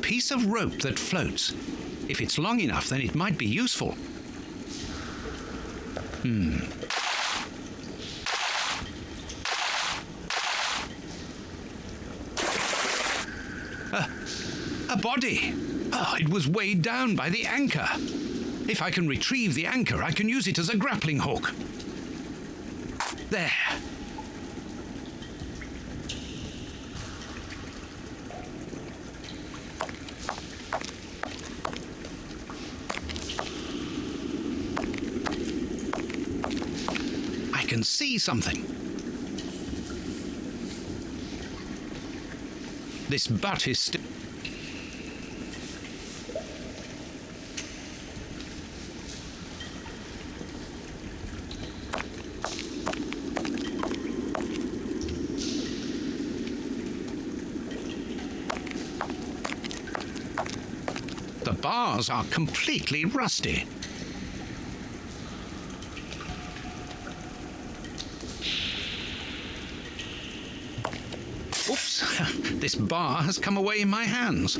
piece of rope that floats. If it's long enough, then it might be useful. A body! Oh, it was weighed down by the anchor. If I can retrieve the anchor, I can use it as a grappling hook. There. I can see something. This butt is still... The bars are completely rusty. Oops, this bar has come away in my hands.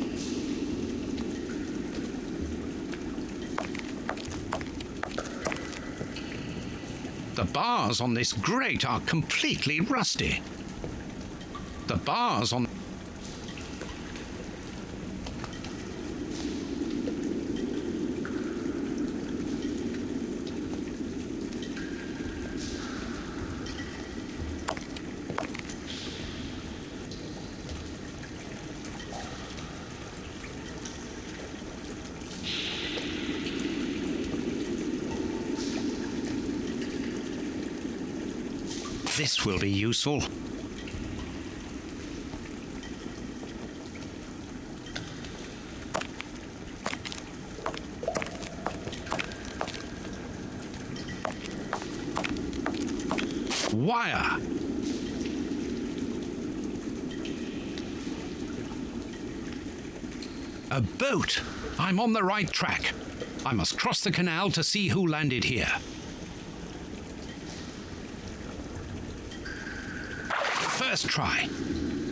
The bars on this grate are completely rusty. The bars on... This will be useful. Wire. A boat. I'm on the right track. I must cross the canal to see who landed here. First try.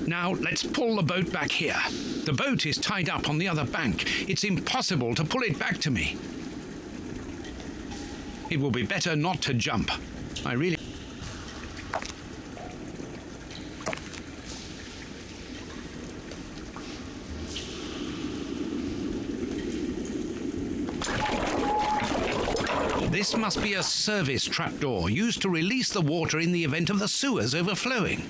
Now let's pull the boat back here. The boat is tied up on the other bank. It's impossible to pull it back to me. It will be better not to jump. I really... This must be a service trapdoor used to release the water in the event of the sewers overflowing.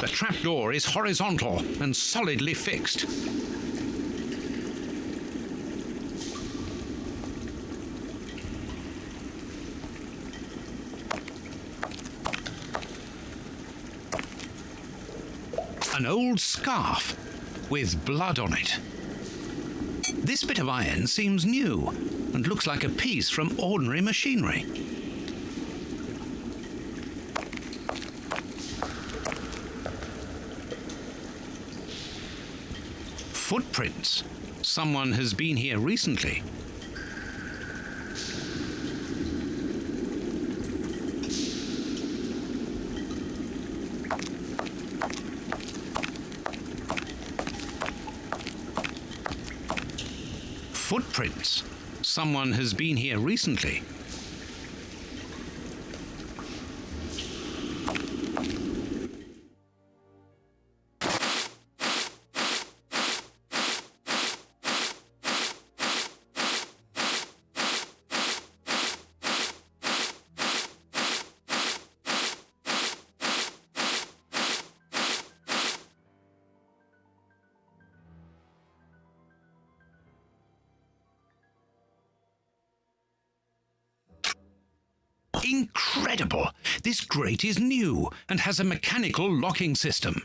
The trapdoor is horizontal and solidly fixed. An old scarf with blood on it. This bit of iron seems new and looks like a piece from ordinary machinery. Footprints. Someone has been here recently. Footprints. Someone has been here recently. Incredible! This grate is new and has a mechanical locking system.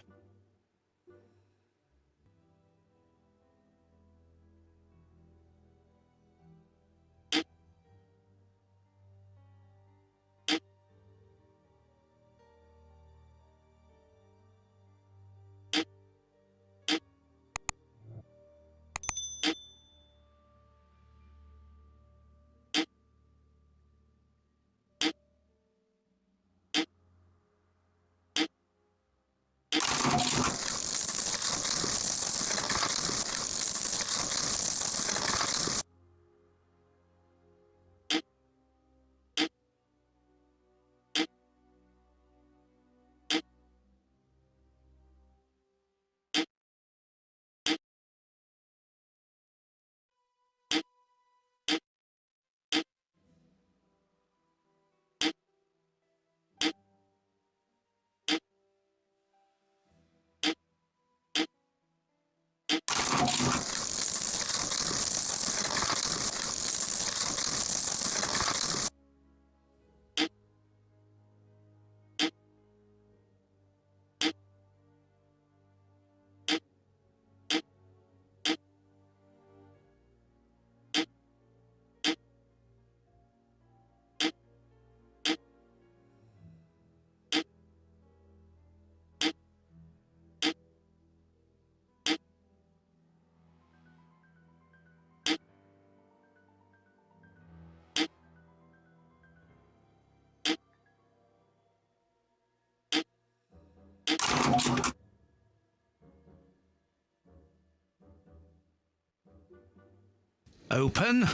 Open.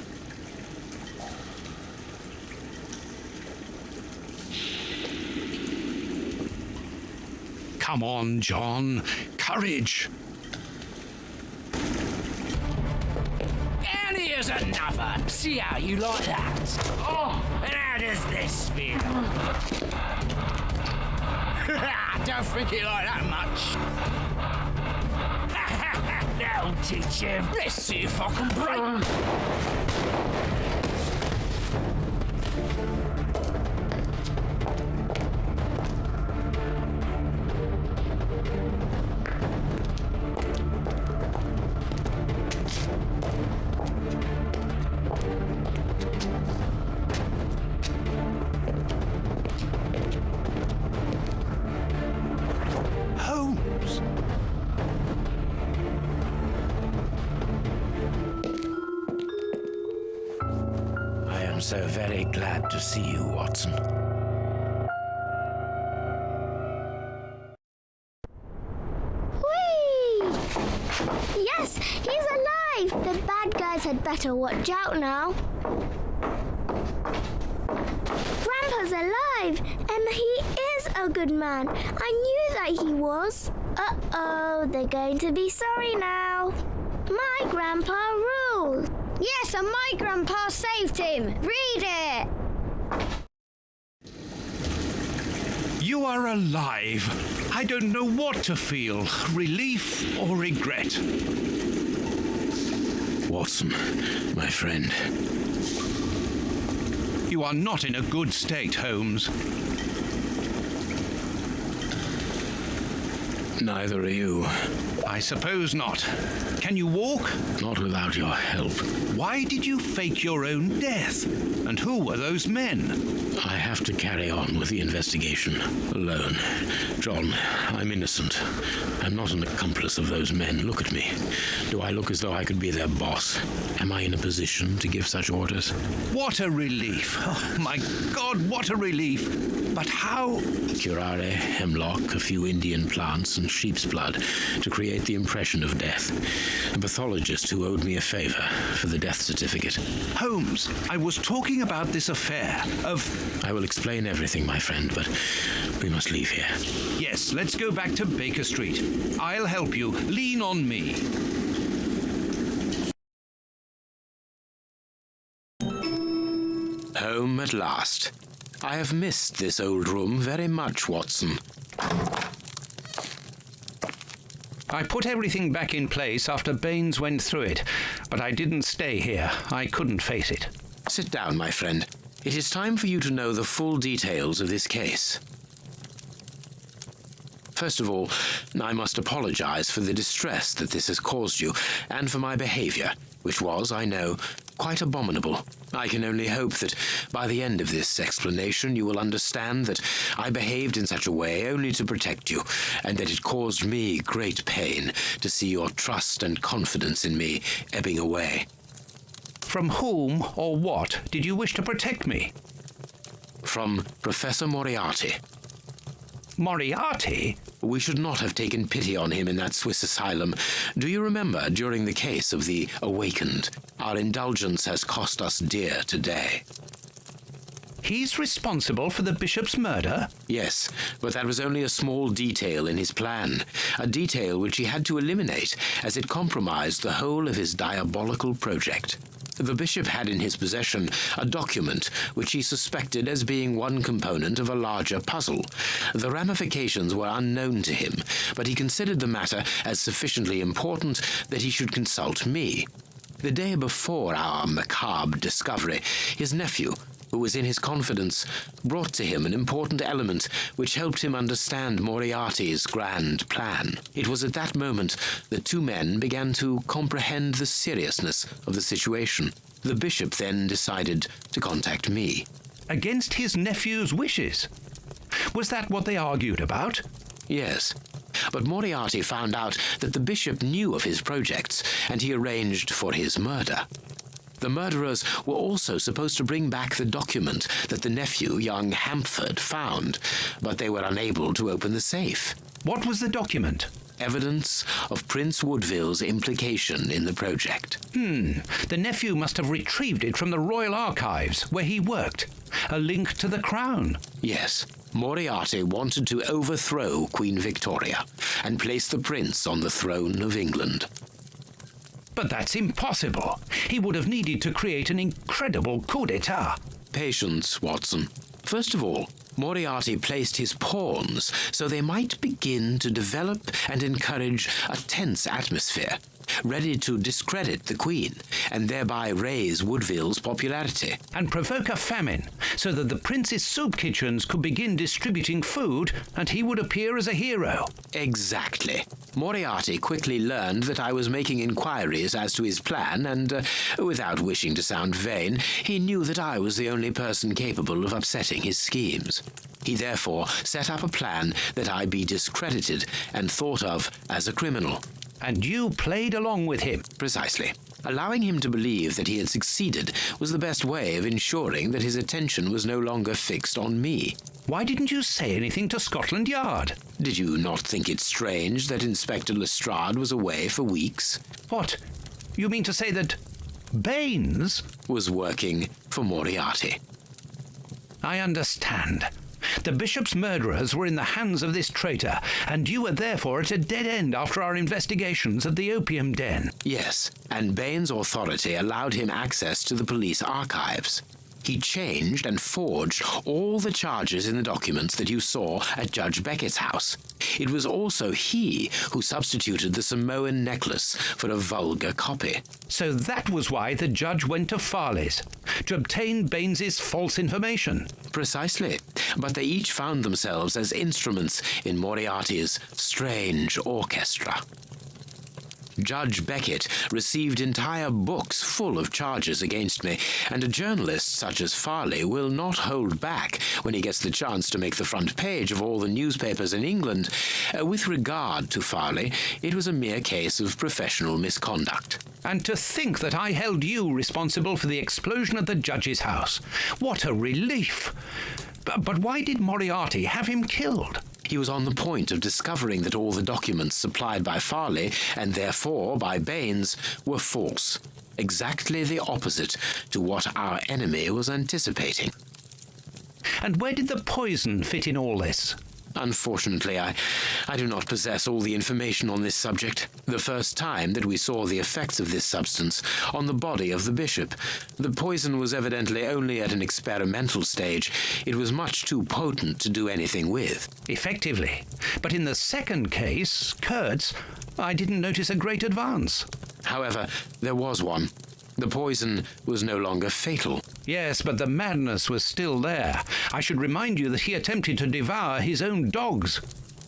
Come on, John. Courage. And here's another. See how you like that? Oh, and how does this feel? Don't think you like that much. That'll teach him. Let's see if I can break. Holmes. I am so very glad to see you, Watson. Whee! Yes, he's alive! The bad guys had better watch out now. Grandpa's alive, and he is a good man. I knew that he was. Uh-oh, they're going to be sorry now. My grandpa ruled. Yes, and my grandpa saved him. Read it. You are alive. I don't know what to feel, relief or regret. Watson, my friend. You are not in a good state, Holmes. Neither are you. I suppose not. Can you walk? Not without your help. Why did you fake your own death? And who were those men? I have to carry on with the investigation alone. John, I'm innocent. I'm not an accomplice of those men. Look at me. Do I look as though I could be their boss? Am I in a position to give such orders? What a relief. Oh, my God, what a relief. But how? Curare, hemlock, a few Indian plants, and sheep's blood to create the impression of death. A pathologist who owed me a favor for the death certificate. Holmes, I was talking about this affair of... I will explain everything, my friend, but we must leave here. Yes, let's go back to Baker Street. I'll help you. Lean on me. Home at last. I have missed this old room very much, Watson. I put everything back in place after Baines went through it, but I didn't stay here. I couldn't face it. Sit down, my friend. It is time for you to know the full details of this case. First of all, I must apologize for the distress that this has caused you, and for my behavior, which was, I know, quite abominable. I can only hope that by the end of this explanation you will understand that I behaved in such a way only to protect you, and that it caused me great pain to see your trust and confidence in me ebbing away. From whom or what did you wish to protect me? From Professor Moriarty. Moriarty? We should not have taken pity on him in that Swiss asylum. Do you remember, during the case of the Awakened, our indulgence has cost us dear today? He's responsible for the bishop's murder? Yes, but that was only a small detail in his plan, a detail which he had to eliminate as it compromised the whole of his diabolical project. The bishop had in his possession a document which he suspected as being one component of a larger puzzle. The ramifications were unknown to him, but he considered the matter as sufficiently important that he should consult me. The day before our macabre discovery, his nephew, who was in his confidence, brought to him an important element which helped him understand Moriarty's grand plan. It was at that moment that two men began to comprehend the seriousness of the situation. The bishop then decided to contact me. Against his nephew's wishes? Was that what they argued about? Yes. But Moriarty found out that the bishop knew of his projects, and he arranged for his murder. The murderers were also supposed to bring back the document that the nephew, young Hampford, found, but they were unable to open the safe. What was the document? Evidence of Prince Woodville's implication in the project. The nephew must have retrieved it from the Royal Archives, where he worked. A link to the crown. Yes, Moriarty wanted to overthrow Queen Victoria and place the prince on the throne of England. But that's impossible. He would have needed to create an incredible coup d'etat. Patience, Watson. First of all, Moriarty placed his pawns so they might begin to develop and encourage a tense atmosphere, ready to discredit the Queen and thereby raise Woodville's popularity. And provoke a famine, so that the prince's soup kitchens could begin distributing food and he would appear as a hero. Exactly. Moriarty quickly learned that I was making inquiries as to his plan and, without wishing to sound vain, he knew that I was the only person capable of upsetting his schemes. He therefore set up a plan that I be discredited and thought of as a criminal. And you played along with him. Precisely. Allowing him to believe that he had succeeded was the best way of ensuring that his attention was no longer fixed on me. Why didn't you say anything to Scotland Yard? Did you not think it strange that Inspector Lestrade was away for weeks? What? You mean to say that Baines was working for Moriarty? I understand. The bishop's murderers were in the hands of this traitor, and you were therefore at a dead end after our investigations at the opium den. Yes, and Baines' authority allowed him access to the police archives. He changed and forged all the charges in the documents that you saw at Judge Beckett's house. It was also he who substituted the Samoan necklace for a vulgar copy. So that was why the judge went to Farley's, to obtain Baines's false information. Precisely, but they each found themselves as instruments in Moriarty's strange orchestra. Judge Beckett received entire books full of charges against me, and a journalist such as Farley will not hold back when he gets the chance to make the front page of all the newspapers in England. With regard to Farley, it was a mere case of professional misconduct. And to think that I held you responsible for the explosion at the judge's house. What a relief! But why did Moriarty have him killed? He was on the point of discovering that all the documents supplied by Farley, and therefore by Baines, were false. Exactly the opposite to what our enemy was anticipating. And where did the poison fit in all this? Unfortunately, I do not possess all the information on this subject. The first time that we saw the effects of this substance on the body of the bishop, the poison was evidently only at an experimental stage. It was much too potent to do anything with. Effectively. But in the second case, Kurtz, I didn't notice a great advance. However, there was one. The poison was no longer fatal. Yes, but the madness was still there. I should remind you that he attempted to devour his own dogs.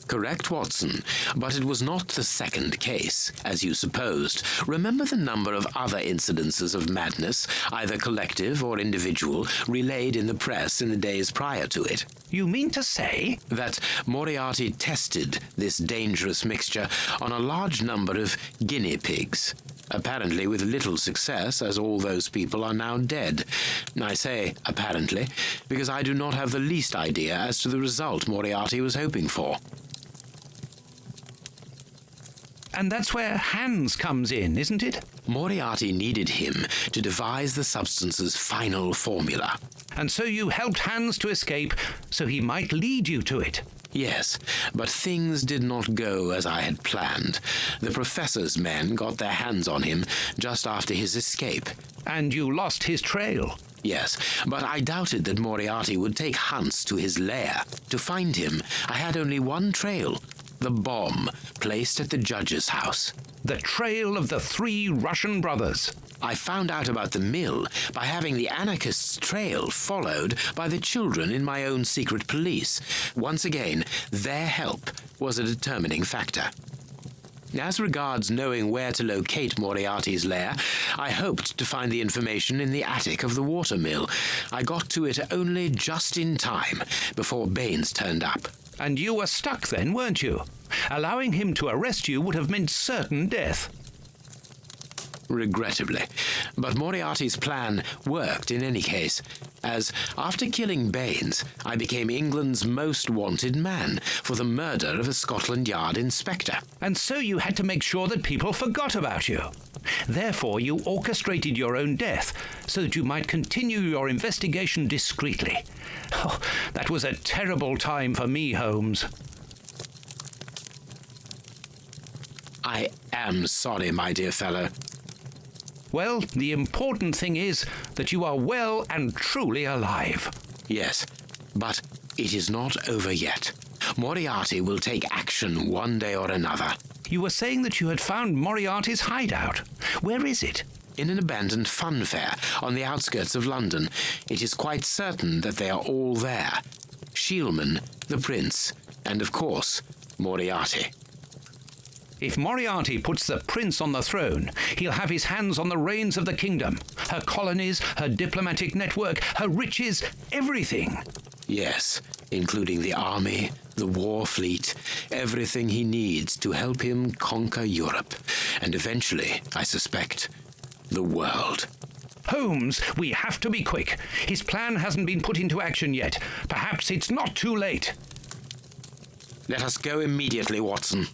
Correct, Watson, but it was not the second case, as you supposed. Remember the number of other incidences of madness, either collective or individual, relayed in the press in the days prior to it. You mean to say? That Moriarty tested this dangerous mixture on a large number of guinea pigs. Apparently with little success, as all those people are now dead. I say apparently, because I do not have the least idea as to the result Moriarty was hoping for. And that's where Hans comes in, isn't it? Moriarty needed him to devise the substance's final formula. And so you helped Hans to escape, so he might lead you to it. Yes, but things did not go as I had planned. The professor's men got their hands on him just after his escape. And you lost his trail. Yes, but I doubted that Moriarty would take Hans to his lair. To find him, I had only one trail. The bomb placed at the judge's house. The trail of the 3 Russian brothers. I found out about the mill by having the anarchists' trail followed by the children in my own secret police. Once again, their help was a determining factor. As regards knowing where to locate Moriarty's lair, I hoped to find the information in the attic of the watermill. I got to it only just in time before Baines turned up. And you were stuck then, weren't you? Allowing him to arrest you would have meant certain death. Regrettably. But Moriarty's plan worked in any case, as after killing Baines, I became England's most wanted man for the murder of a Scotland Yard inspector. And so you had to make sure that people forgot about you. Therefore, you orchestrated your own death so that you might continue your investigation discreetly. Oh, that was a terrible time for me, Holmes. I am sorry, my dear fellow. Well, the important thing is that you are well and truly alive. Yes, but it is not over yet. Moriarty will take action one day or another. You were saying that you had found Moriarty's hideout. Where is it? In an abandoned fun fair on the outskirts of London. It is quite certain that they are all there. Sheilman, the prince, and of course, Moriarty. If Moriarty puts the prince on the throne, he'll have his hands on the reins of the kingdom. Her colonies, her diplomatic network, her riches, everything. Yes, including the army, the war fleet, everything he needs to help him conquer Europe, and eventually, I suspect, the world. Holmes, we have to be quick. His plan hasn't been put into action yet. Perhaps it's not too late. Let us go immediately, Watson.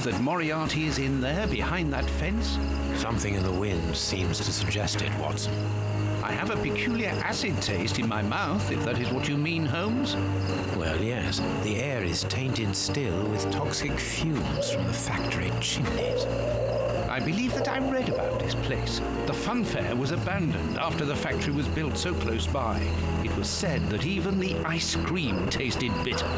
That Moriarty is in there behind that fence? Something in the wind seems to suggest it, Watson. I have a peculiar acid taste in my mouth, if that is what you mean, Holmes. Well, yes. The air is tainted still with toxic fumes from the factory chimneys. I believe that I read about this place. The fun fair was abandoned after the factory was built so close by. It was said that even the ice cream tasted bitter.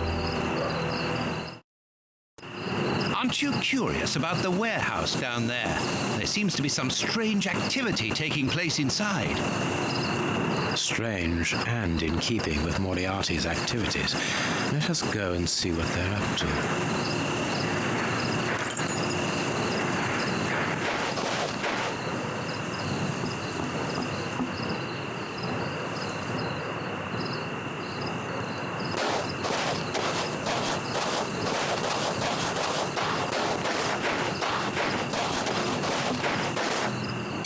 Aren't you curious about the warehouse down there? There seems to be some strange activity taking place inside. Strange and in keeping with Moriarty's activities. Let us go and see what they're up to.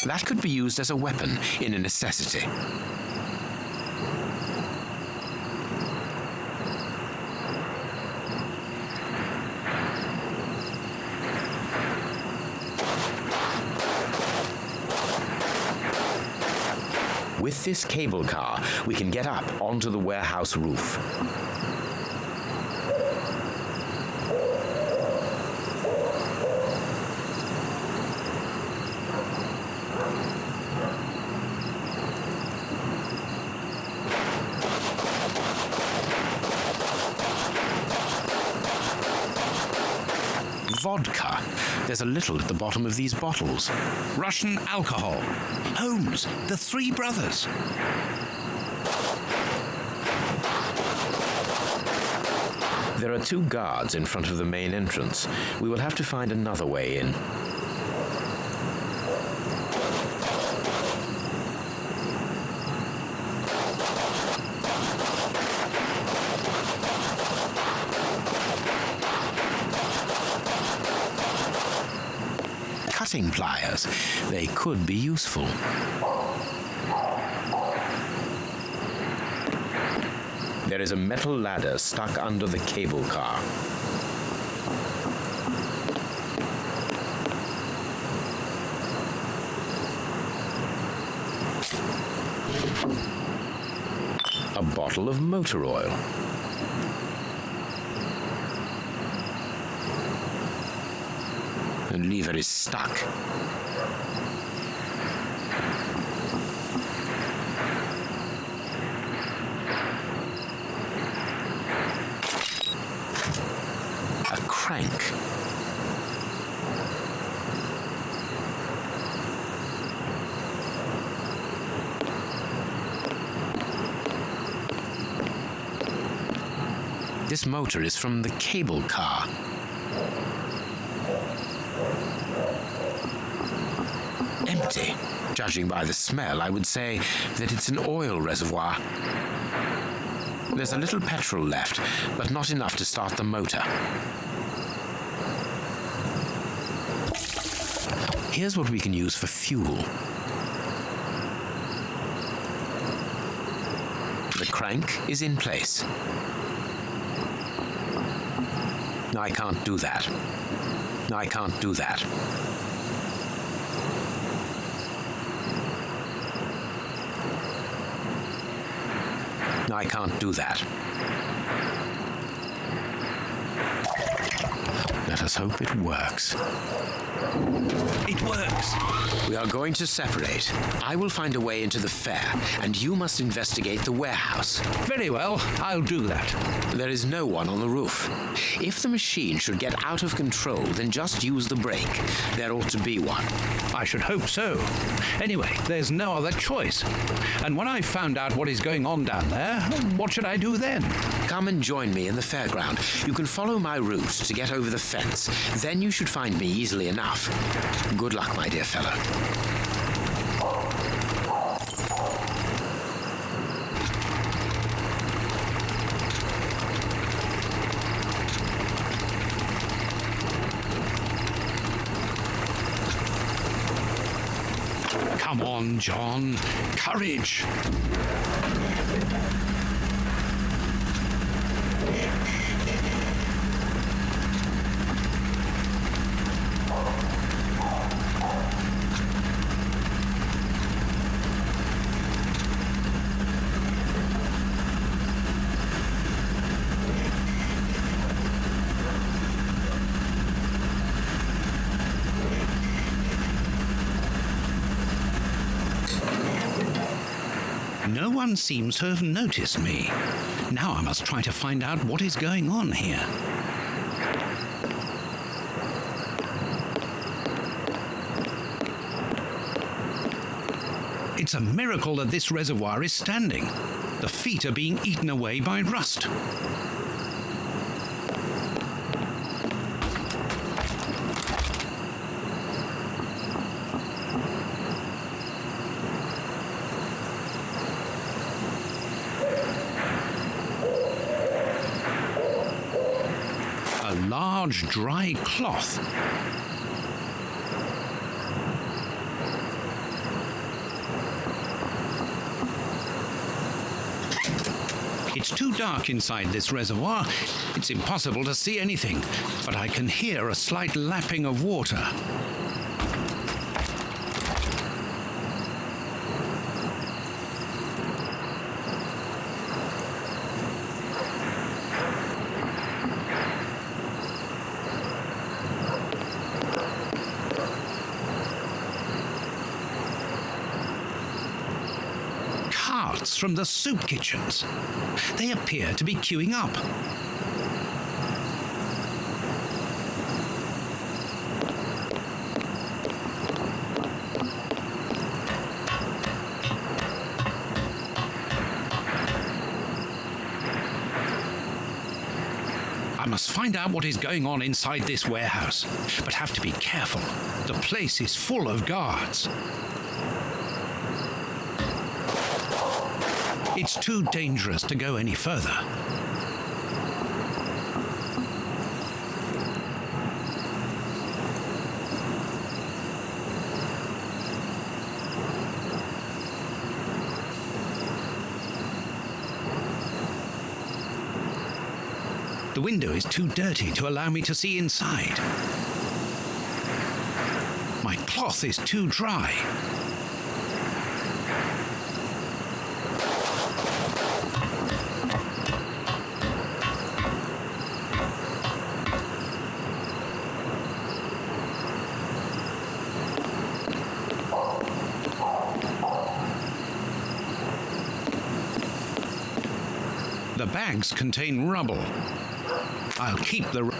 That could be used as a weapon in a necessity. With this cable car, we can get up onto the warehouse roof. Vodka. There's a little at the bottom of these bottles. Russian alcohol. Holmes, the three brothers. There are 2 guards in front of the main entrance. We will have to find another way in. Cutting pliers. They could be useful. There is a metal ladder stuck under the cable car. A bottle of motor oil. The lever is stuck. A crank. This motor is from the cable car. empty. Judging by the smell, I would say that it's an oil reservoir. There's a little petrol left, but not enough to start the motor. Here's what we can use for fuel. The crank is in place. I can't do that. I can't do that. I can't do that. Let us hope it works. It works. We are going to separate. I will find a way into the fair, and you must investigate the warehouse. Very well, I'll do that. There is no one on the roof. If the machine should get out of control, then just use the brake. There ought to be one. I should hope so. Anyway, there's no other choice. And when I've found out what is going on down there, what should I do then? Come and join me in the fairground. You can follow my route to get over the fence. Then you should find me easily enough. Good luck, my dear fellow. Come on, John. Courage. No one seems to have noticed me. Now I must try to find out what is going on here. It's a miracle that this reservoir is standing. The feet are being eaten away by rust. A large dry cloth. It's too dark inside this reservoir. It's impossible to see anything, but I can hear a slight lapping of water. Carts from the soup kitchens. They appear to be queuing up. I must find out what is going on inside this warehouse, but have to be careful. The place is full of guards. It's too dangerous to go any further. The window is too dirty to allow me to see inside. My cloth is too dry. The bags contain rubble. I'll keep the...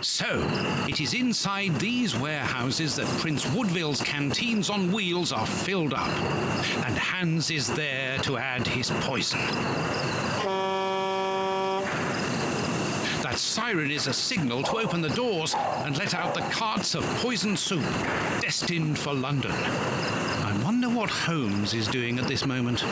So, it is inside these warehouses that Prince Woodville's canteens on wheels are filled up, and Hans is there to add his poison. That siren is a signal to open the doors and let out the carts of poisoned soup, destined for London. I wonder what Holmes is doing at this moment.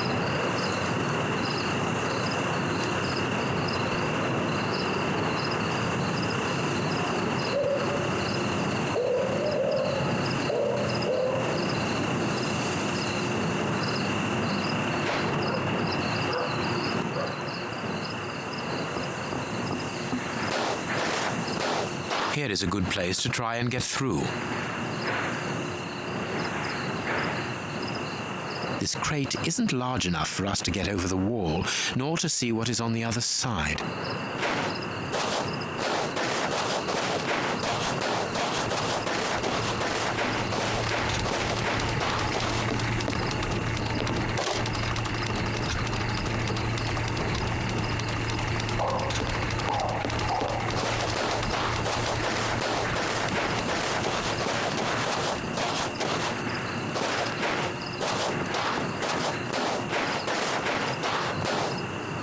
Here is a good place to try and get through. This crate isn't large enough for us to get over the wall, nor to see what is on the other side.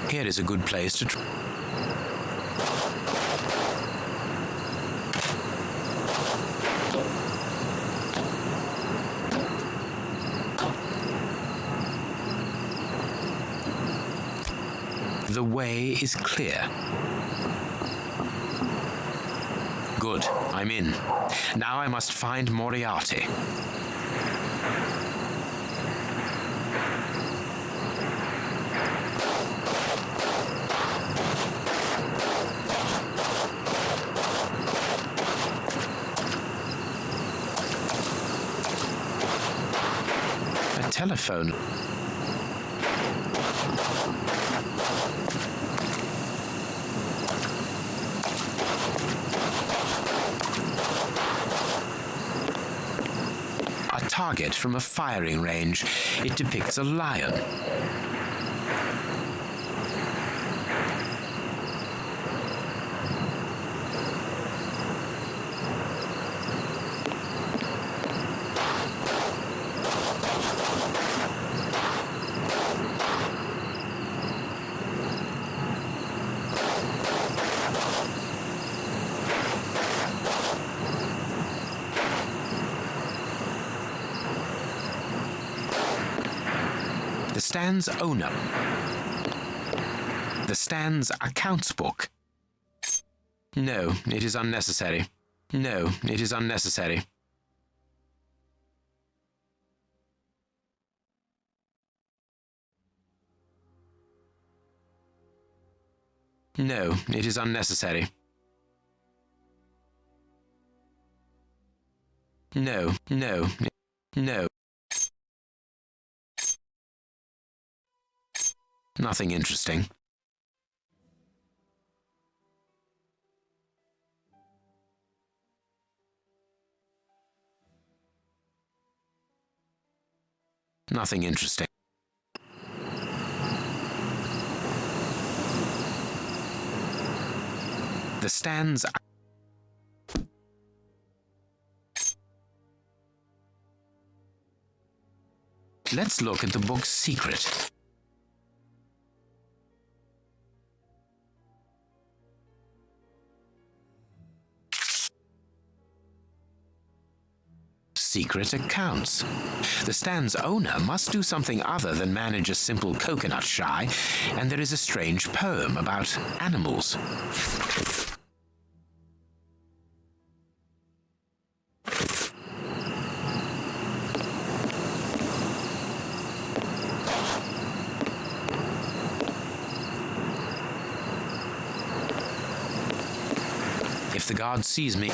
Here is a good place to try. The way is clear. Good, I'm in. Now I must find Moriarty. Telephone. A target from a firing range. It depicts a lion. The stand's owner. The stand's accounts book. No, it is unnecessary. No, it is unnecessary. No, it is unnecessary. No, no, no. Nothing interesting. Nothing interesting. The stands. Let's look at the book's secret. secret accounts. The stand's owner must do something other than manage a simple coconut shy, and there is a strange poem about animals. If the guard sees me...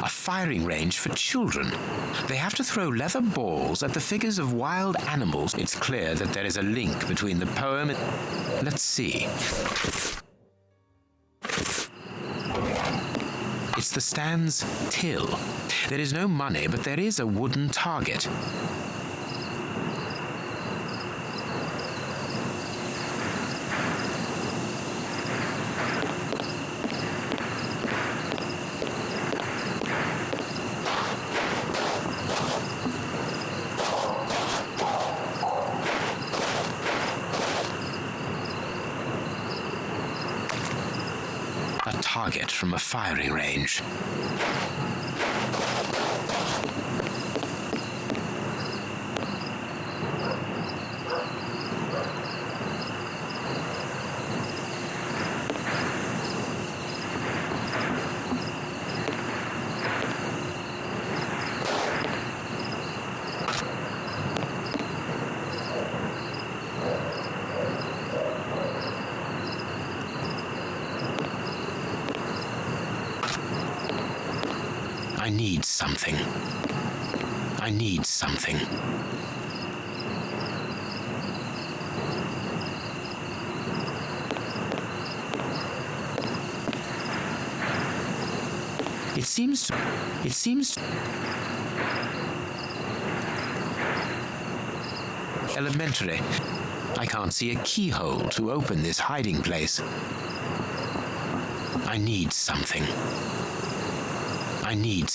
A firing range for children. They have to throw leather balls at the figures of wild animals. It's clear that there is a link between the poem and... Let's see. It's the stand's till. There is no money, but there is a wooden target. A target from a firing range. I need something. I need something. It seems elementary. I can't see a keyhole to open this hiding place. I need something. I need...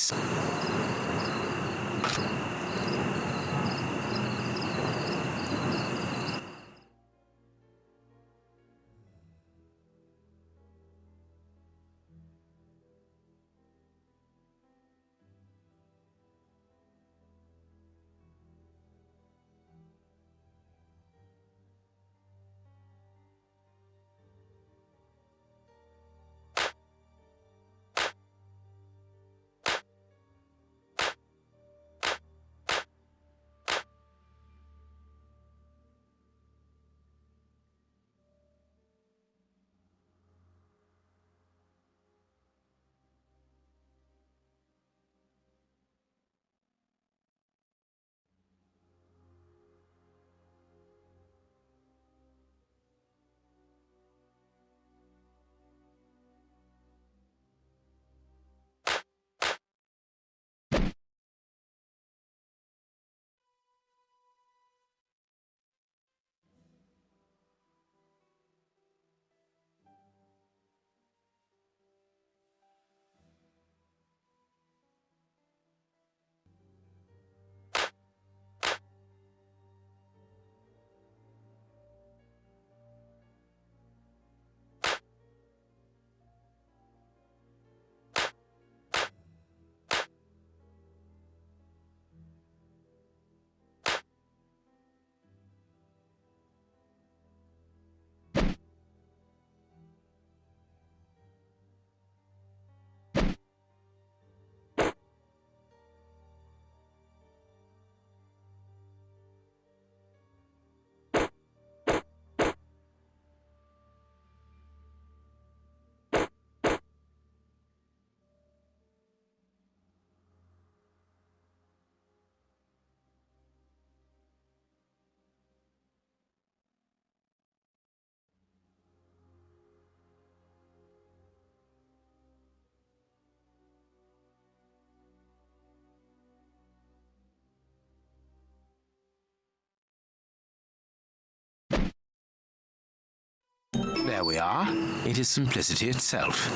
There we are. It is simplicity itself.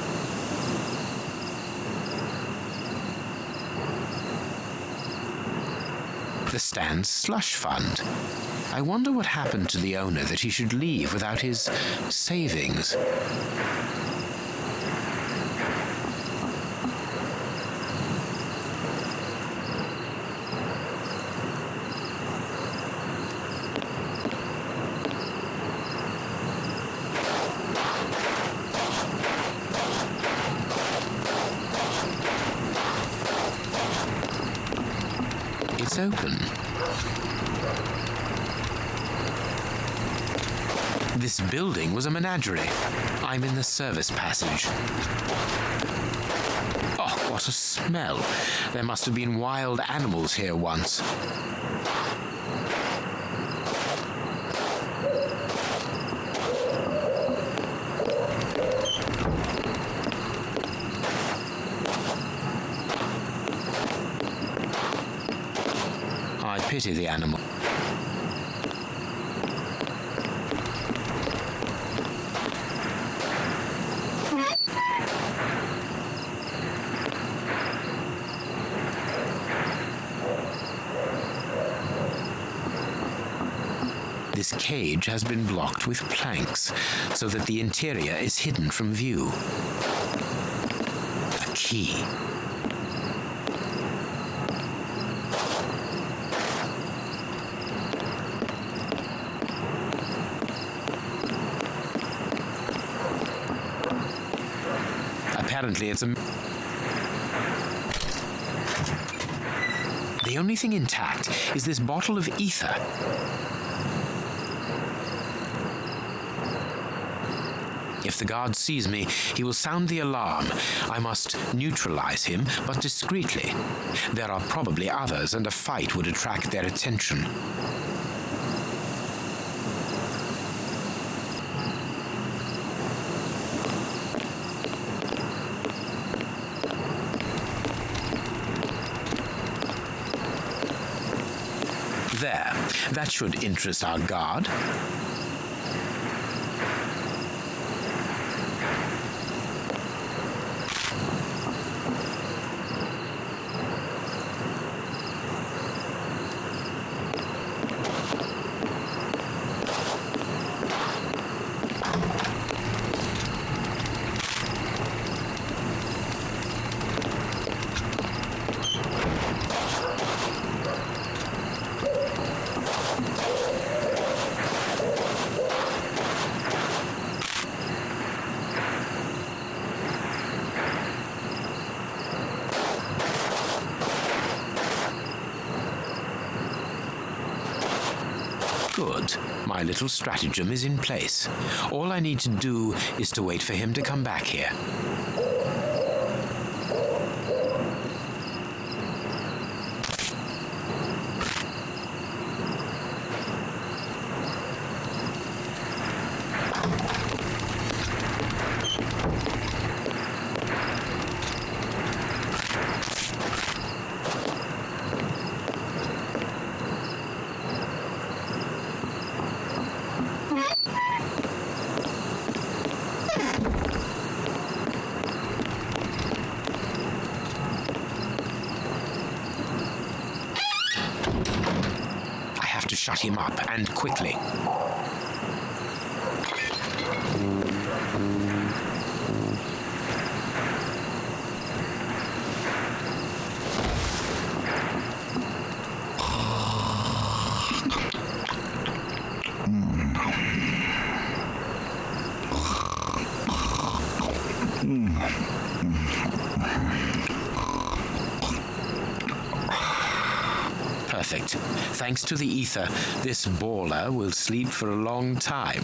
The stand's slush fund. I wonder what happened to the owner that he should leave without his savings. It's open. This building was a menagerie. I'm in the service passage. Oh, what a smell. There must have been wild animals here once. I pity the animal. This cage has been blocked with planks so that the interior is hidden from view. A key. Apparently it's a... The only thing intact is this bottle of ether. If the guard sees me, he will sound the alarm. I must neutralize him, but discreetly. There are probably others, and a fight would attract their attention. There. That should interest our guard. Good. My little stratagem is in place. All I need to do is to wait for him to come back here. Shut him up, and quickly. Perfect. Thanks to the ether, this baller will sleep for a long time.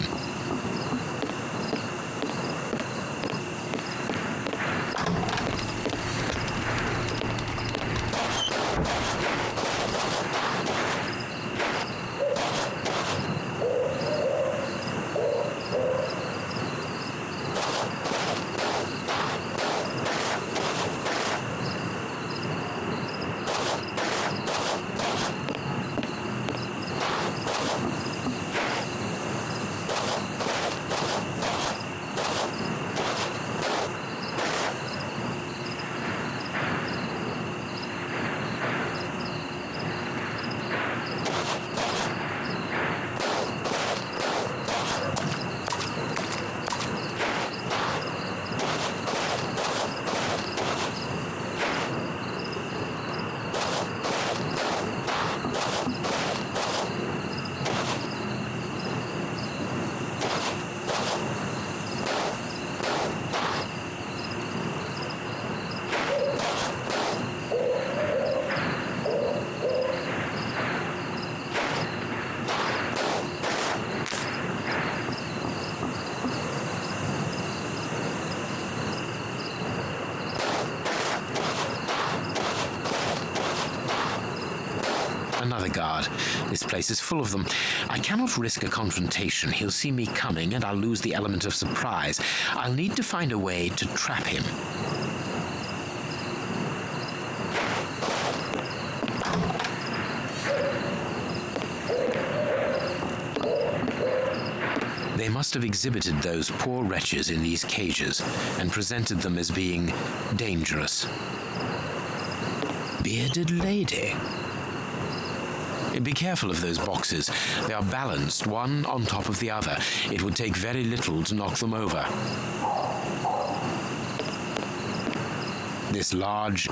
guard. This place is full of them. I cannot risk a confrontation. He'll see me coming, and I'll lose the element of surprise. I'll need to find a way to trap him. They must have exhibited those poor wretches in these cages and presented them as being dangerous. Bearded lady. Be careful of those boxes. They are balanced, one on top of the other. It would take very little to knock them over. This large...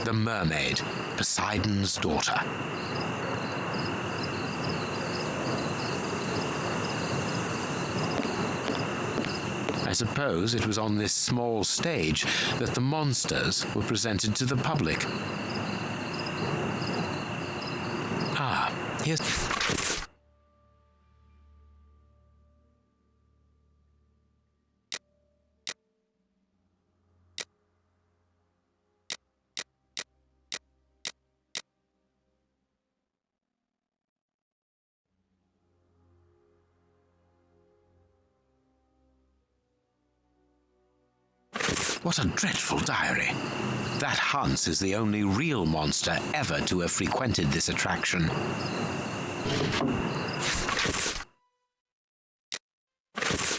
The mermaid, Poseidon's daughter. I suppose it was on this small stage that the monsters were presented to the public. Ah, here's... What a dreadful diary. That Hans is the only real monster ever to have frequented this attraction.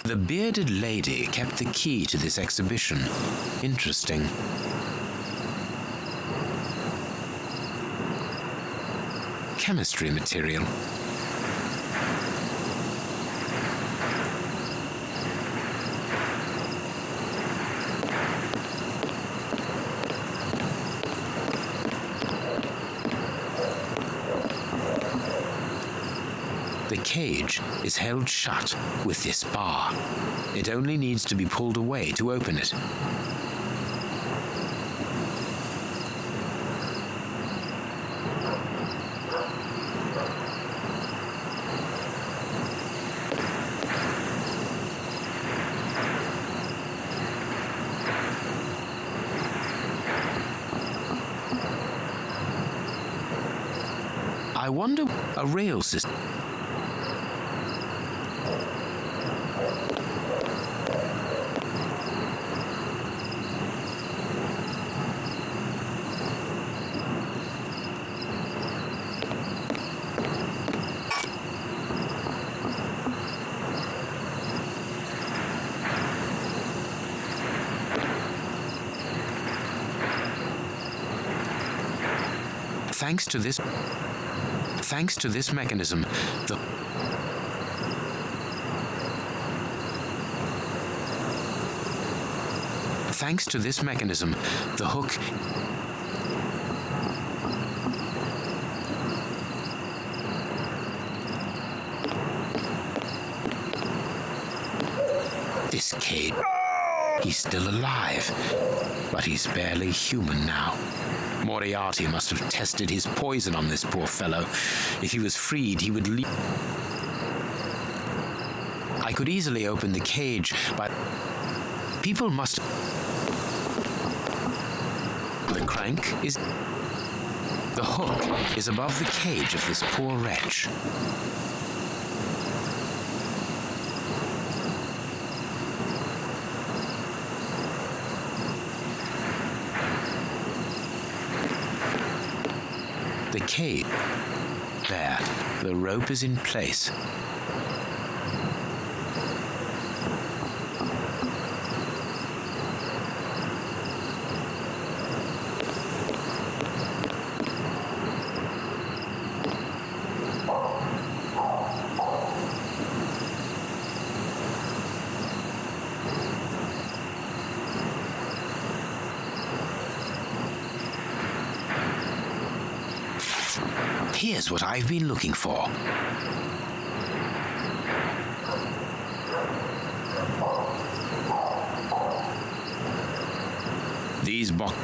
The bearded lady kept the key to this exhibition. Interesting. Chemistry material. The cage is held shut with this bar. It only needs to be pulled away to open it. I wonder, a rail system. Thanks to this mechanism, the hook this cage. He's still alive, but he's barely human now. Moriarty must have tested his poison on this poor fellow. If he was freed, he would leave. I could easily open the cage, but people must... The crank is... The hook is above the cage of this poor wretch. The cage. There, the rope is in place. Here's what I've been looking for. These boxes.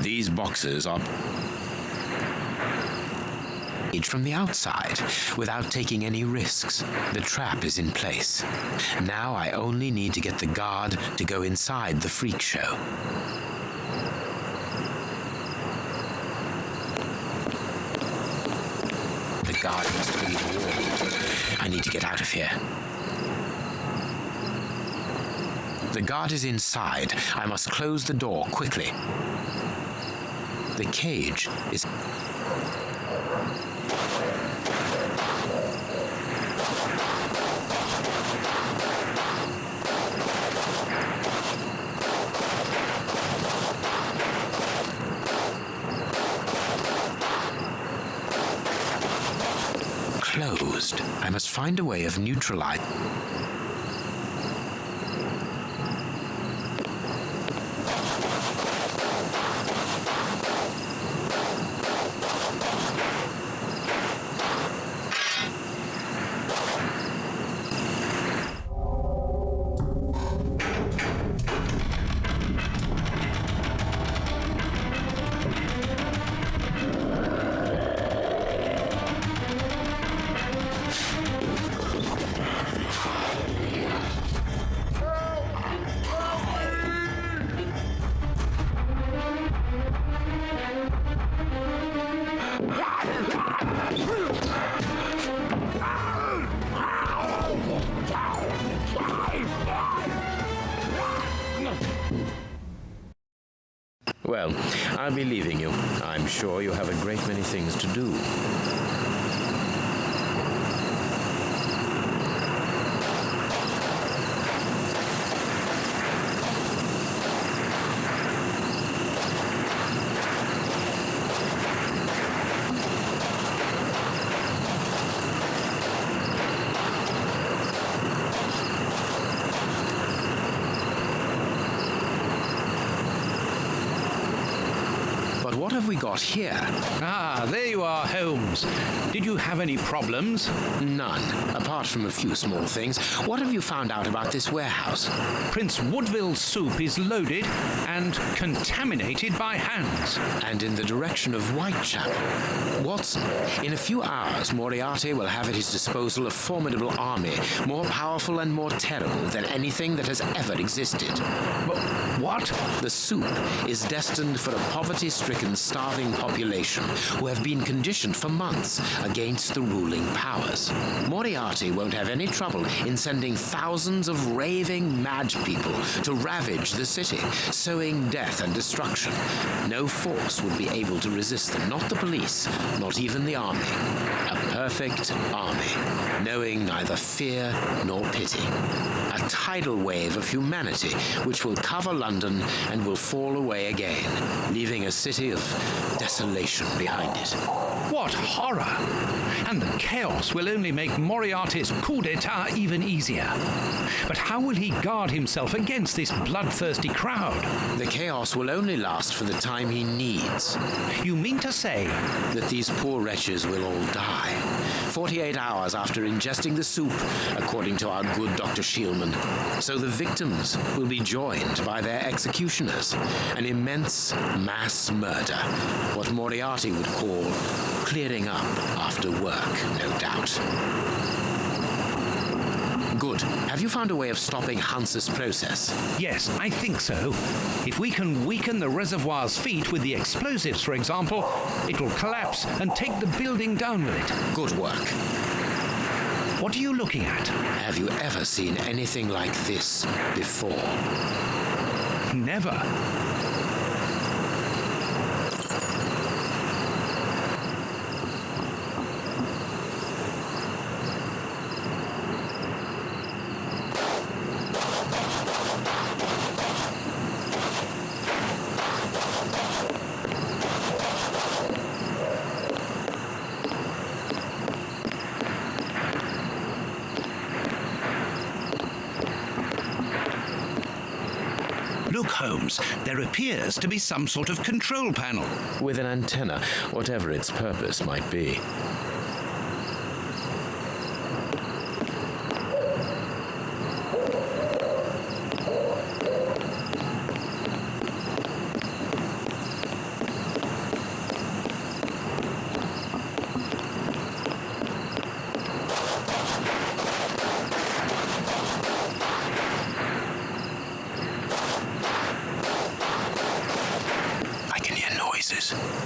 These boxes are from the outside without taking any risks. The trap is in place. Now I only need to get the guard to go inside the freak show. The guard must be warned. I need to get out of here. The guard is inside. I must close the door quickly. The cage is... closed. I must find a way of neutralizing... Well, I'll be leaving you. I'm sure you have a great many things to do. What have we got here? Ah, there you are, Holmes. Did you have any problems? None, apart from a few small things. What have you found out about this warehouse? Prince Woodville's soup is loaded and contaminated by hands. And in the direction of Whitechapel. Watson, in a few hours, Moriarty will have at his disposal a formidable army, more powerful and more terrible than anything that has ever existed. But what? The soup is destined for a poverty-stricken, starving population who have been conditioned for months against the ruling powers. Moriarty won't have any trouble in sending thousands of raving mad people to ravage the city, sowing death and destruction. No force would be able to resist them, not the police, not even the army. A perfect army, knowing neither fear nor pity. A tidal wave of humanity which will cover London and will fall away again, leaving a city of desolation behind it. What horror! And the chaos will only make Moriarty's coup d'etat even easier. But how will he guard himself against this bloodthirsty crowd? The chaos will only last for the time he needs. You mean to say that these poor wretches will all die 48 hours after ingesting the soup, according to our good Dr. Shielman. So the victims will be joined by their executioners. An immense mass murder, what Moriarty would call clearing up after work, no doubt. Good. Have you found a way of stopping Hans's process? Yes, I think so. If we can weaken the reservoir's feet with the explosives, for example, it will collapse and take the building down with it. Good work. What are you looking at? Have you ever seen anything like this before? Never. Look, Holmes, there appears to be some sort of control panel. With an antenna, whatever its purpose might be.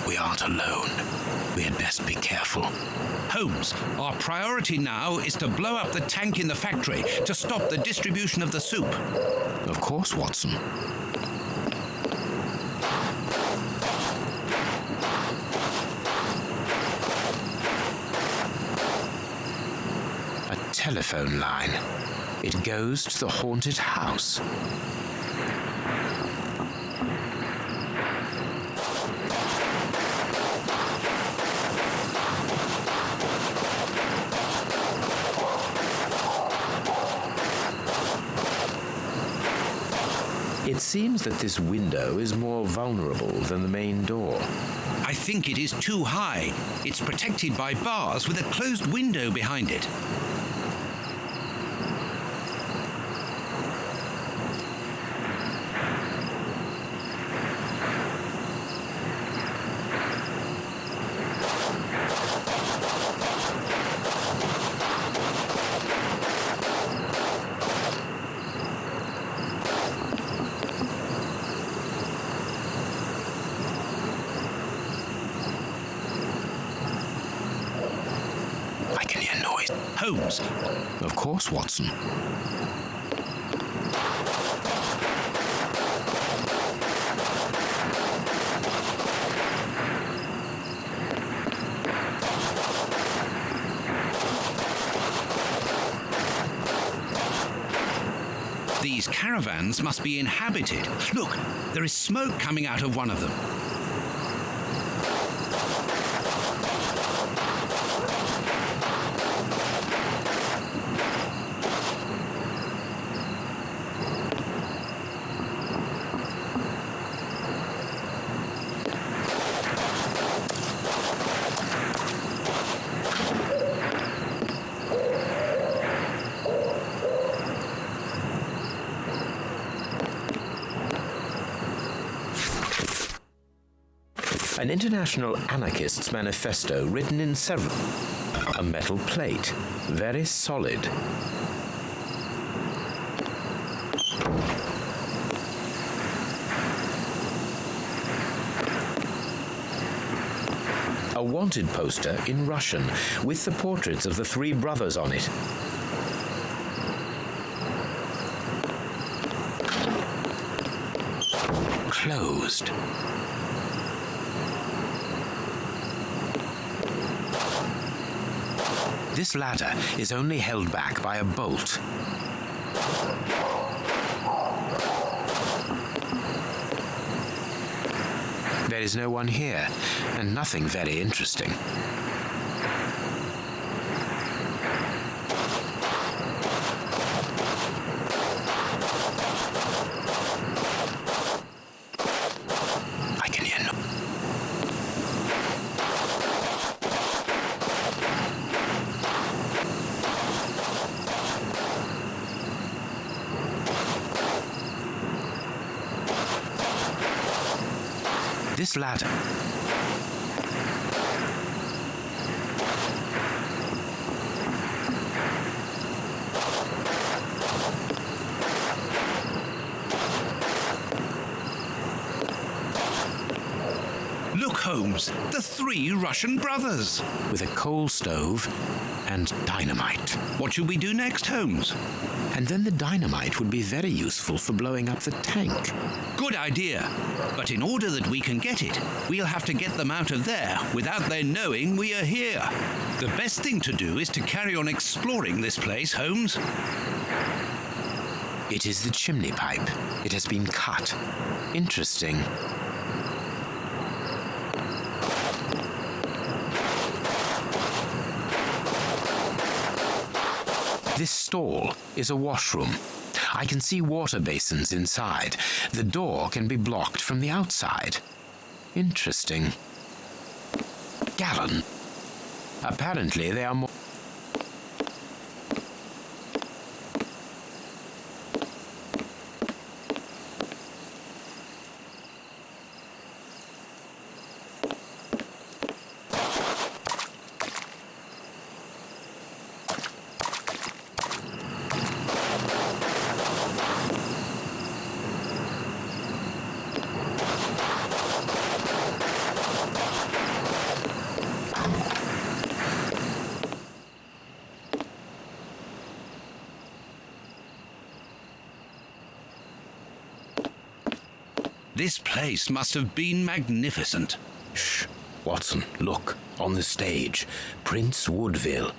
We aren't alone. We had best be careful. Holmes, our priority now is to blow up the tank in the factory to stop the distribution of the soup. Of course, Watson. A telephone line. It goes to the haunted house. It seems that this window is more vulnerable than the main door. I think it is too high. It's protected by bars with a closed window behind it. Holmes. Of course, Watson. These caravans must be inhabited. Look, there is smoke coming out of one of them. An international anarchist's manifesto written in several... A metal plate, very solid. A wanted poster in Russian with the portraits of the three brothers on it. Closed. This ladder is only held back by a bolt. There is no one here, and nothing very interesting. I can hear no... This ladder. Look, Holmes, the three Russian brothers. With a coal stove and dynamite. What should we do next, Holmes? And then the dynamite would be very useful for blowing up the tank. Good idea. But in order that we can get it, we'll have to get them out of there without their knowing we are here. The best thing to do is to carry on exploring this place, Holmes. It is the chimney pipe. It has been cut. Interesting. This stall is a washroom. I can see water basins inside. The door can be blocked from the outside. Interesting. Gallon. Apparently they are more... This place must have been magnificent. Shh. Watson, look. On the stage. Prince Woodville.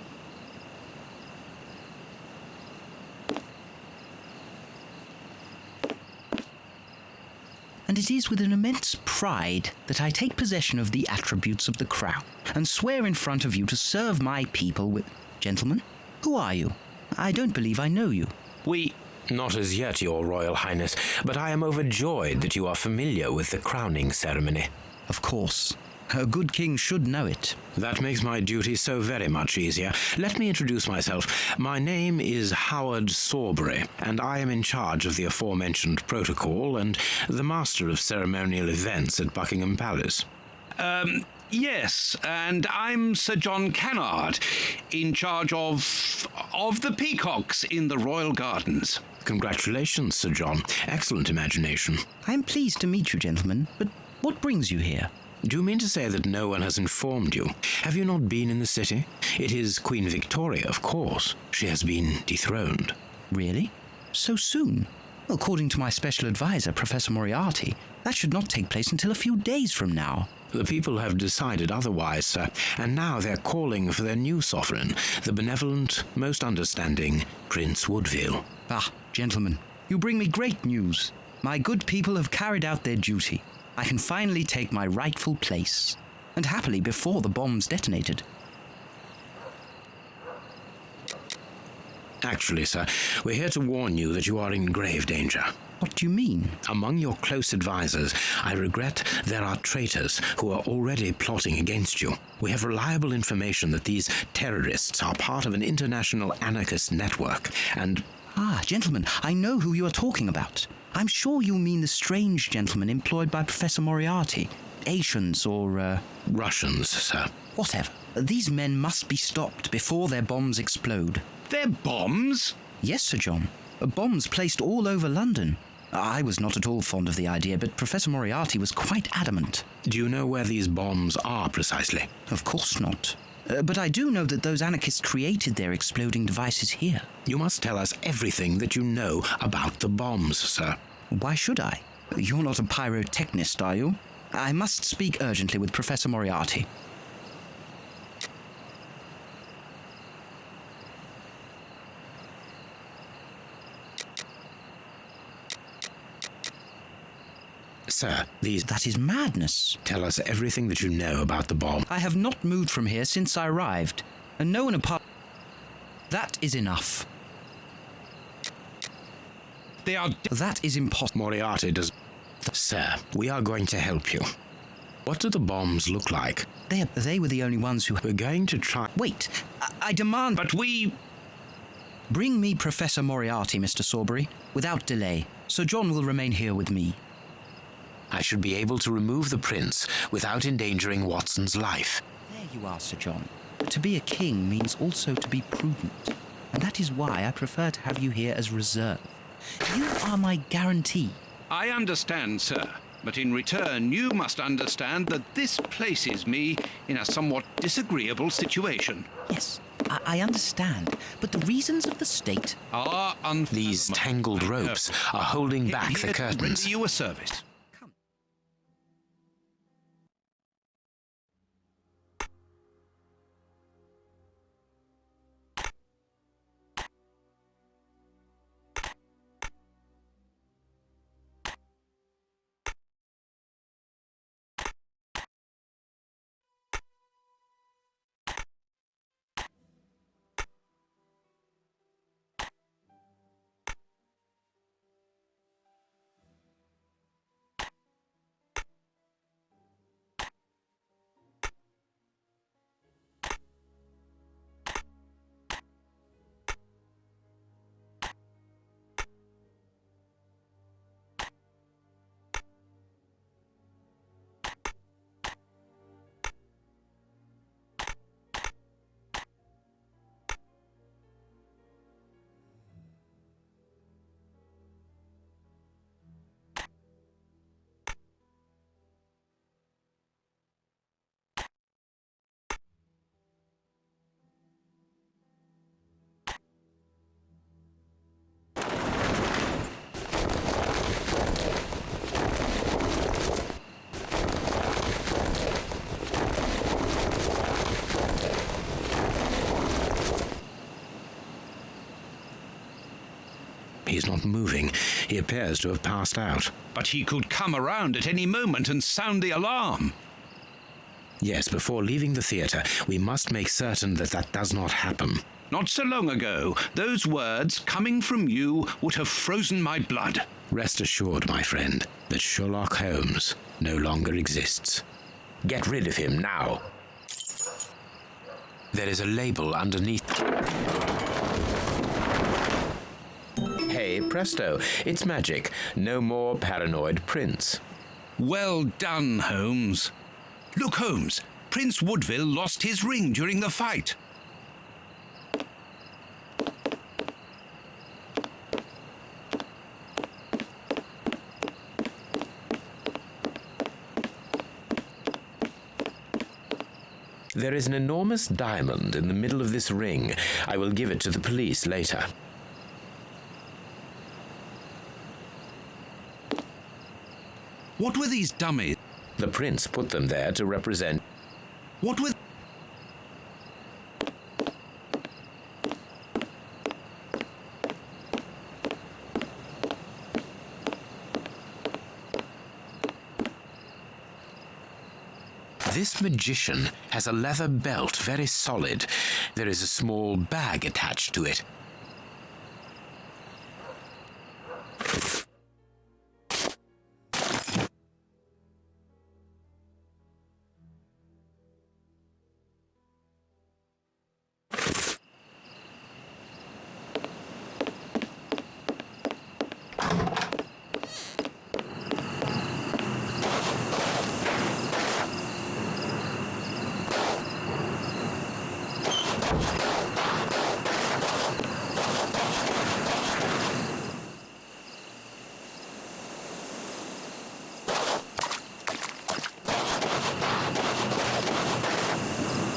And it is with an immense pride that I take possession of the attributes of the crown, and swear in front of you to serve my people with... Gentlemen, who are you? I don't believe I know you. Not as yet, Your Royal Highness, but I am overjoyed that you are familiar with the crowning ceremony. Of course. A good king should know it. That makes my duty so very much easier. Let me introduce myself. My name is Howard Sawbury, and I am in charge of the aforementioned protocol and the master of ceremonial events at Buckingham Palace. Yes, and I'm Sir John Cannard, in charge of the peacocks in the royal gardens. Congratulations, Sir John. Excellent imagination. I am pleased to meet you, gentlemen, but what brings you here? Do you mean to say that no one has informed you? Have you not been in the city? It is Queen Victoria, of course. She has been dethroned. Really? So soon? According to my special advisor, Professor Moriarty, that should not take place until a few days from now. The people have decided otherwise, sir, and now they're calling for their new sovereign, the benevolent, most understanding Prince Woodville. Ah, gentlemen, you bring me great news. My good people have carried out their duty. I can finally take my rightful place, and happily before the bombs detonated. Actually, sir, we're here to warn you that you are in grave danger. What do you mean? Among your close advisors, I regret there are traitors who are already plotting against you. We have reliable information that these terrorists are part of an international anarchist network, and... Ah, gentlemen, I know who you are talking about. I'm sure you mean the strange gentleman employed by Professor Moriarty. Asians or, Russians, sir. Whatever. These men must be stopped before their bombs explode. They're bombs? Yes, Sir John. Bombs placed all over London. I was not at all fond of the idea, but Professor Moriarty was quite adamant. Do you know where these bombs are precisely? Of course not. But I do know that those anarchists created their exploding devices here. You must tell us everything that you know about the bombs, sir. Why should I? You're not a pyrotechnist, are you? I must speak urgently with Professor Moriarty. Sir, these... That is madness. Tell us everything that you know about the bomb. I have not moved from here since I arrived, and no one apart... That is enough. They are... That is impossible. Moriarty does... Sir, we are going to help you. What do the bombs look like? They were the only ones who... We're going to try... Wait, I demand... But we... Bring me Professor Moriarty, Mr. Sawbury, without delay. Sir John will remain here with me. I should be able to remove the prince without endangering Watson's life. There you are, Sir John. To be a king means also to be prudent, and that is why I prefer to have you here as reserve. You are my guarantee. I understand, sir. But in return, you must understand that this places me in a somewhat disagreeable situation. Yes, I understand, but the reasons of the state are unfathomable. These tangled ropes are holding back the Here to render curtains. you a service. He's not moving. He appears to have passed out. But he could come around at any moment and sound the alarm. Yes, before leaving the theatre, we must make certain that that does not happen. Not so long ago, those words coming from you would have frozen my blood. Rest assured, my friend, that Sherlock Holmes no longer exists. Get rid of him now. There is a label underneath. Hey, presto, it's magic. No more paranoid Prince. Well done, Holmes. Look, Holmes, Prince Woodville lost his ring during the fight. There is an enormous diamond in the middle of this ring. I will give it to the police later. What were these dummies? The prince put them there to represent... What were... This magician has a leather belt, very solid. There is a small bag attached to it.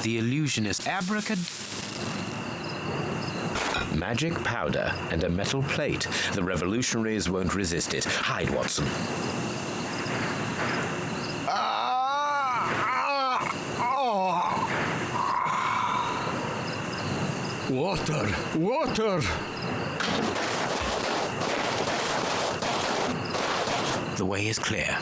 The illusionist magic powder and a metal plate. The revolutionaries won't resist it. Hide, Watson. Water! Water! The way is clear.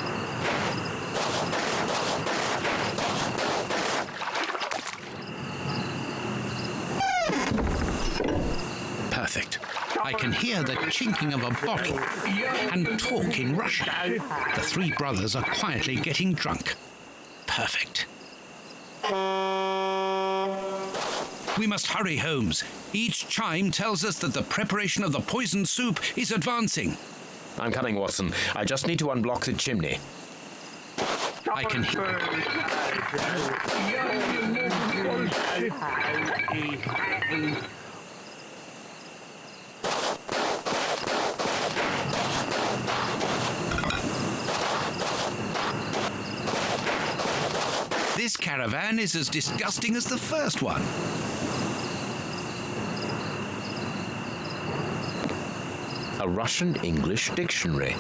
Perfect. I can hear the chinking of a bottle and talk in Russian. The three brothers are quietly getting drunk. Perfect. We must hurry, Holmes. Each chime tells us that the preparation of the poison soup is advancing. I'm coming, Watson. I just need to unblock the chimney. I can hear... This caravan is as disgusting as the first one. A Russian-English dictionary.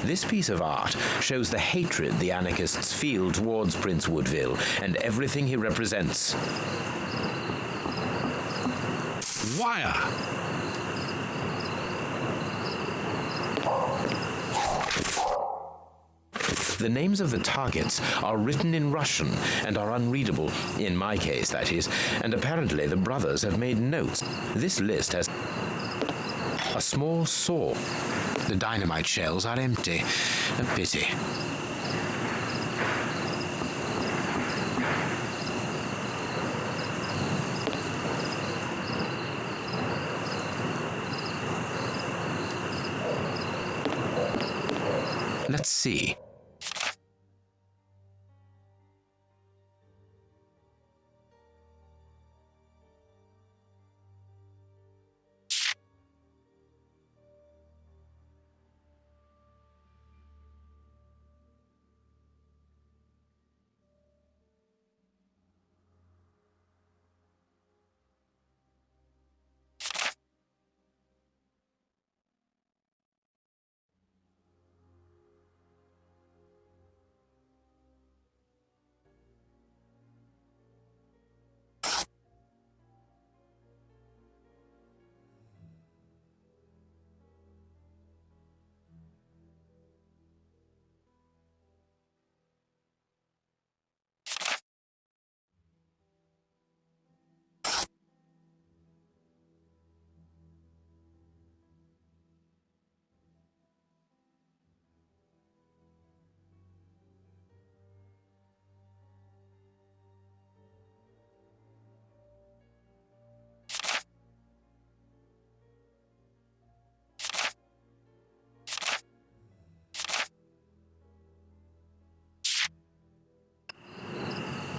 This piece of art shows the hatred the anarchists feel towards Prince Woodville and everything he represents. Wire. The names of the targets are written in Russian and are unreadable, in my case, that is, and apparently the brothers have made notes. This list has a small saw. The dynamite shells are empty. A pity. Let's see.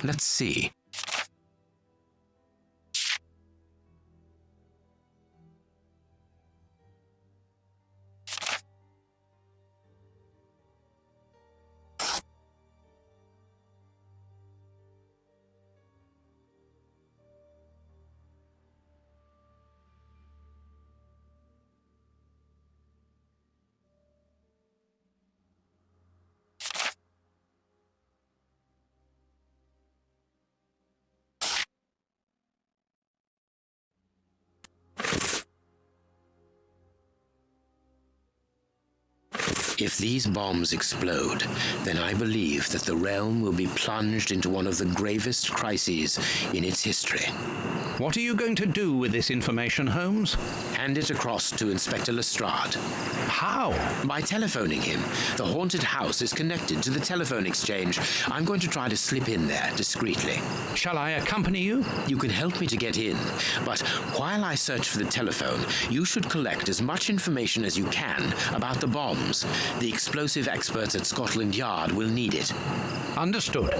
Let's see. If these bombs explode, then I believe that the realm will be plunged into one of the gravest crises in its history. What are you going to do with this information, Holmes? Hand it across to Inspector Lestrade. How? By telephoning him. The haunted house is connected to the telephone exchange. I'm going to try to slip in there discreetly. Shall I accompany you? You can help me to get in, but while I search for the telephone, you should collect as much information as you can about the bombs. The explosive experts at Scotland Yard will need it. Understood.